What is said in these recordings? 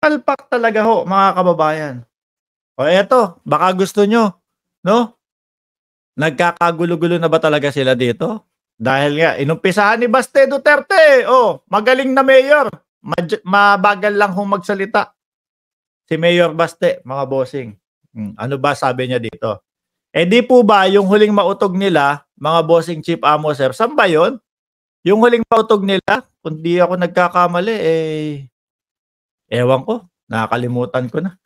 palpak talaga ho, mga kababayan. O eto, baka gusto nyo, no? Nagkakagulo-gulo na ba talaga sila dito? Dahil nga, inumpisahan ni Baste Duterte, magaling na mayor. Mabagal lang hong magsalita. Si Mayor Baste, mga bossing. Ano ba sabi niya dito? Di po ba yung huling mautog nila, mga bossing Chief Amo Sir, saan ba yun? Yung huling mautog nila, kung di ako nagkakamali, ewan ko, nakakalimutan ko na.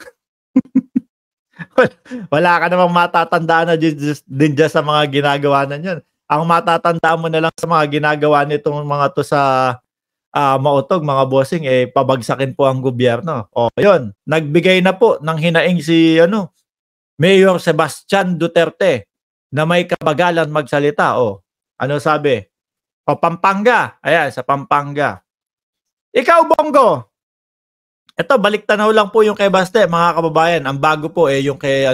Wala ka namang matatandaan na din dyan sa mga ginagawa na yan. Ang matatandaan mo na lang sa mga ginagawa nitong mga to sa mautog, mga bossing, pabagsakin po ang gobyerno. Yun, nagbigay na po ng hinaing si Mayor Sebastian Duterte na may kabagalan magsalita. Ano sabi? Pampanga. Ayan, sa Pampanga. Ikaw, Bongo. Ito, baliktanaw lang po yung kay Baste, mga kababayan. Ang bago po yung kay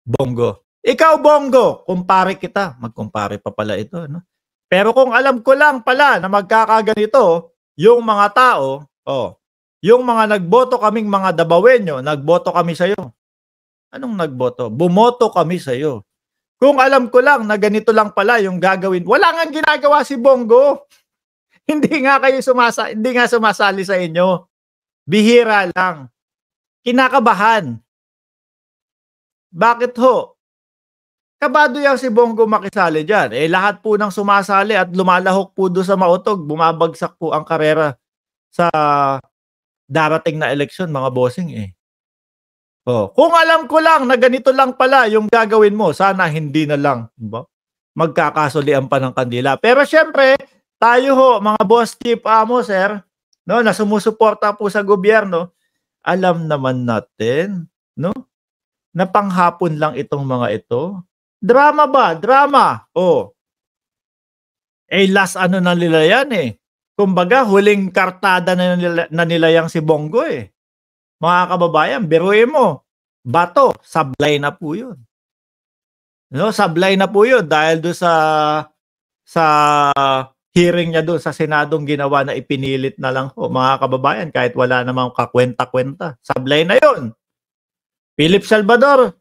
Bongo. Ikaw, Bongo, kumpare kita. Magkumpare pa pala ito. No? Pero kung alam ko lang pala na magkakaganito, yung mga tao, yung mga nagboto kaming mga Dabawenyo, nagboto kami sa'yo. Anong nagboto? Bumoto kami sa'yo. Kung alam ko lang na ganito lang pala yung gagawin, wala nga ginagawa si Bongo. Hindi nga sumasali sa inyo. Bihira lang. Kinakabahan. Bakit ho? Kabado yan si Bongo makisali dyan. Lahat po ng sumasali at lumalahok po doon sa mautog, bumabagsak po ang karera sa darating na eleksyon, mga bossing Kung alam ko lang na ganito lang pala yung gagawin mo, sana hindi na lang magkakasulian pa ng kandila. Pero syempre, tayo ho, mga boss Chief Amo Sir, no, na sumusuporta po sa gobyerno, alam naman natin, no, na panghapon lang itong mga ito. Drama ba? Drama. Last na nila yan Kumbaga, huling kartada na nila yang si Bongo Mga kababayan, biruin mo. Bato, sablay na po yun. No, sablay na po yun dahil doon sa hearing niya doon sa Senadong ginawa na ipinilit na lang mga kababayan, kahit wala namang kakwenta-kwenta. Sablay na yun. Philip Salvador,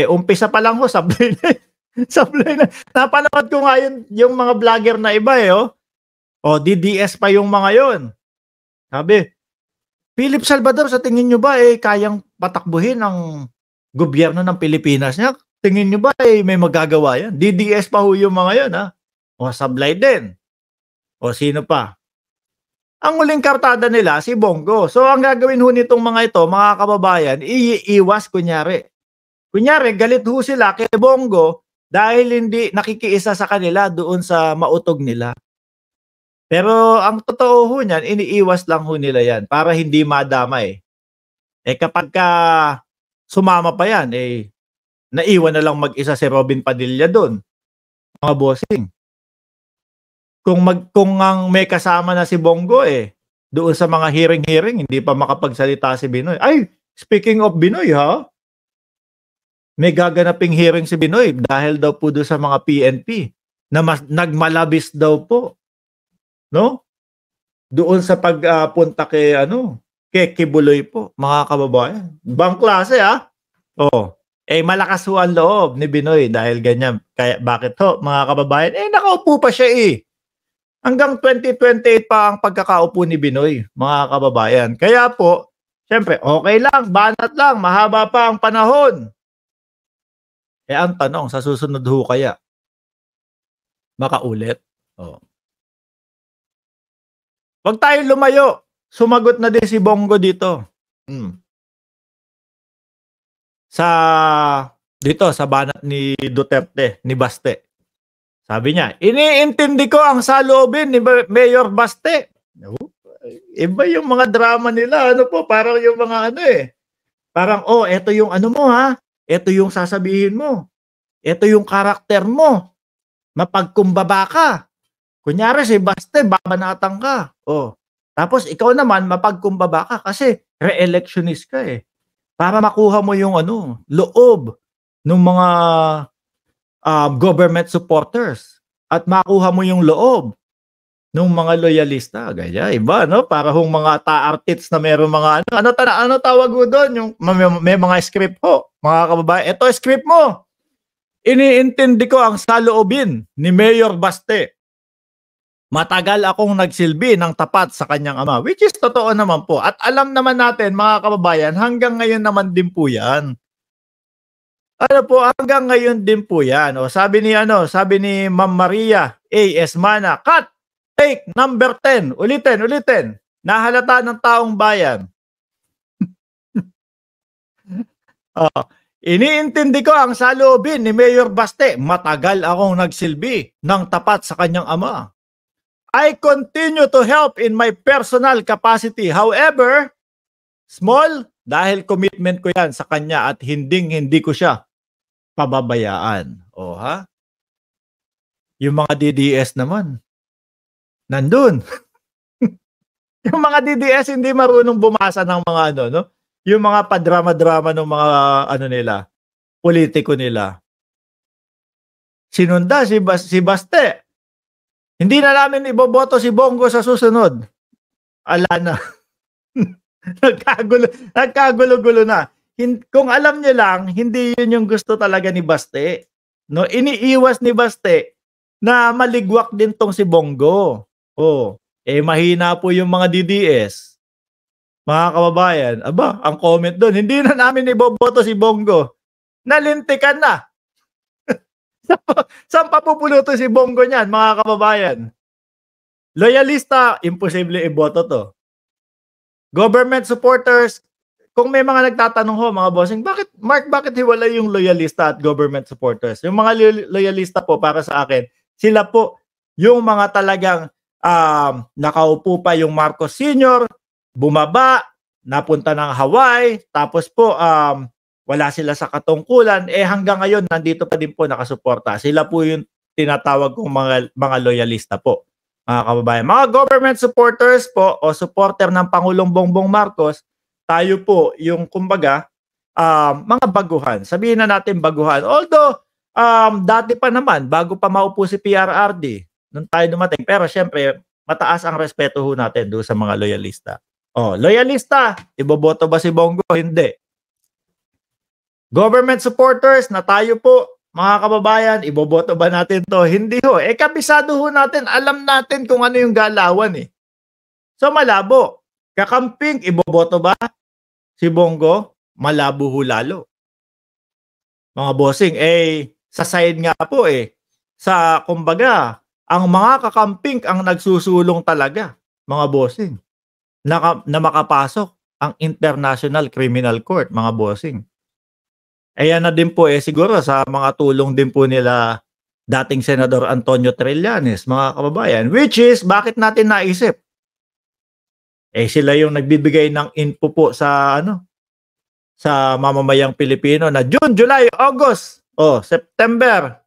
umpisa pa lang sablay na. Sablay na. Napanood ko nga yung mga vlogger na iba DDS pa yung mga yon. Sabi, Philip Salvador, sa tingin nyo ba kayang patakbuhin ang gobyerno ng Pilipinas niya? Tingin nyo ba may magagawa yan? DDS pa ho yung mga yon sablay din. Sino pa? Ang huling kartada nila, si Bongo. So, ang gagawin ho nitong mga ito, mga kababayan, iiwas kunyari. Kunyari, galit ho sila kay Bongo dahil hindi nakikiisa sa kanila doon sa mautog nila. Pero ang totoo ho niyan, iniiwas lang ho nila yan para hindi madamay. Kapag sumama pa yan, naiwan na lang mag-isa si Robin Padilla doon. Mga bossing. Kung ang may kasama na si Bongo doon sa mga hearing, hindi pa makapagsalita si Binoy. Ay, speaking of Binoy may gaganaping hearing si Binoy dahil daw po doon sa mga PNP na nagmalabis daw po. No? Doon sa pagpunta kay Kibuloy po, mga kababayan. Bang klase malakas ho ang loob ni Binoy dahil ganyan. Kaya bakit mga kababayan? Nakaupo pa siya Hanggang 2028 pa ang pagkakaupo ni Binoy, mga kababayan. Kaya po, syempre, okay lang, banat lang, mahaba pa ang panahon. Ang tanong, sa susunod ho kaya, makaulit? Wag tayong lumayo. Sumagot na din si Bongo dito. Dito sa banat ni Duterte, ni Baste. Sabi niya, iniintindi ko ang saloobin ni Mayor Baste. Iba yung mga drama nila. Parang yung mga Parang, eto yung mo Eto yung sasabihin mo. Eto yung karakter mo. Mapagkumbaba ka. Kunyari si Baste, babanatang ka. Tapos ikaw naman, mapagkumbaba ka kasi re-electionist ka Para makuha mo yung loob ng mga government supporters at makuha mo yung loob nung mga loyalista, ganyan, iba, no? Para hong mga ta-artits na meron mga ano tawag mo doon? Yung may mga script ho, mga kababayan. Ito script mo. Iniintindi ko ang saloobin ni Mayor Baste. Matagal akong nagsilbi ng tapat sa kanyang ama, which is totoo naman po. At alam naman natin, mga kababayan, hanggang ngayon naman din po yan. Ano po, hanggang ngayon din po yan. O, sabi ni Ma'am Maria A. Esmana, cut! Take number 10. Ulitin. Nahalata ng taong bayan. Iniintindi ko ang saloobin ni Mayor Baste. Matagal akong nagsilbi ng tapat sa kanyang ama. I continue to help in my personal capacity. However, small, dahil commitment ko yan sa kanya at hindi ko siya pababayaan. O ha? Yung mga DDS naman, nandun. Yung mga DDS hindi marunong bumasa ng mga no? Yung mga padrama-drama ng mga nila, politiko nila. Sinunda si Baste. Hindi na namin iboboto si Bongo sa susunod. Ala na. Nagkagulo-gulo na. Kung alam niyo lang, hindi yun yung gusto talaga ni Baste. No, iniiwas ni Baste na maligwak din tong si Bongo. Mahina po yung mga DDS. Mga kababayan, ang comment doon, hindi na namin iboboto si Bongo. Nalintikan na. Saan papupuluto si Bongo niyan, mga kababayan? Loyalista, imposible iboto to. Government supporters, kung may mga nagtatanong ho, mga bossing, bakit hiwalay yung loyalista at government supporters? Yung mga loyalista po, para sa akin, sila po yung mga talagang nakaupo pa yung Marcos Sr., bumaba, napunta ng Hawaii, tapos po wala sila sa katungkulan, hanggang ngayon nandito pa din po nakasuporta. Sila po yung tinatawag kong mga loyalista po, mga kababayan. Mga government supporters po o supporter ng Pangulong Bongbong Marcos, tayo po yung kumbaga mga baguhan. Sabihin na natin baguhan. Although dati pa naman, bago pa maupo si PRRD, nung tayo dumating. Pero syempre, mataas ang respeto ho natin doon sa mga loyalista. Loyalista, iboboto ba si Bongo? Hindi. Government supporters na tayo po, mga kababayan, iboboto ba natin to? Hindi ho. Kabisado ho natin, alam natin kung ano yung galawan eh. So malabo. Kakamping, iboboto ba si Bongo? Malabo ho lalo. Mga bossing, sa side nga po sa kumbaga, ang mga kakamping ang nagsusulong talaga, mga bossing, na makapasok ang International Criminal Court, mga bossing. Yan na din po siguro sa mga tulong din po nila dating Senador Antonio Trillanes, mga kababayan, which is bakit natin naisip? Sila yung nagbibigay ng info po sa sa mamamayang Pilipino na June, July, August, September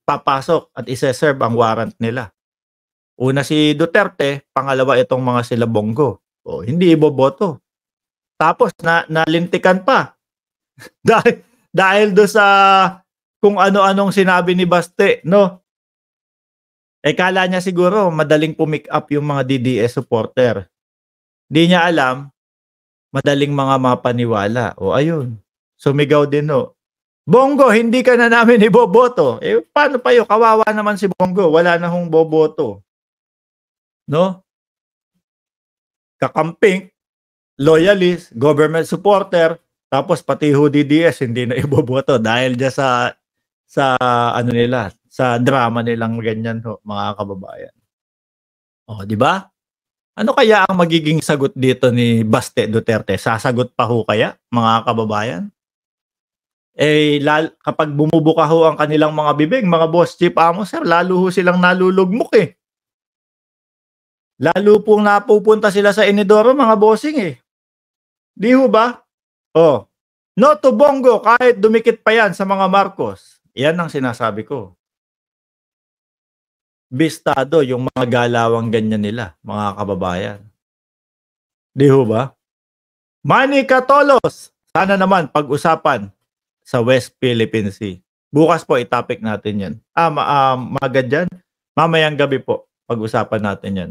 papasok at isa-serve ang warrant nila. Una si Duterte, pangalawa itong mga sila Bongo. Hindi iboboto. Tapos nalintikan pa. dahil do sa kung ano-anong sinabi ni Baste, no? Kala niya siguro madaling pumick up yung mga DDS supporter. Di niya alam, madaling mga mapaniwala. Ayun, sumigaw din Bongo, hindi ka na namin iboboto. Paano pa yun? Kawawa naman si Bongo, wala na hong boboto. No? Kakamping, loyalist, government supporter, tapos pati ho DDS hindi na iboboto dahil dyan sa nila, sa drama nilang ganyan ho, mga kababayan. Di ba? Ano kaya ang magiging sagot dito ni Baste Duterte? Sasagot pa ho kaya, mga kababayan? Kapag bumubuka ho ang kanilang mga bibig, mga boss, chief amo, sir, lalo ho silang nalulugmok Lalo pong napupunta sila sa inidoro, mga bossing Di ho ba? No to Bongo, kahit dumikit pa yan sa mga Marcos. Yan ang sinasabi ko. Bistado yung mga galawang ganyan nila, mga kababayan. Di ho ba? Manny Catolos, sana naman pag-usapan sa West Philippine Sea. Bukas po i-topic natin yan. Magad dyan. Mamayang gabi po, pag-usapan natin 'yan.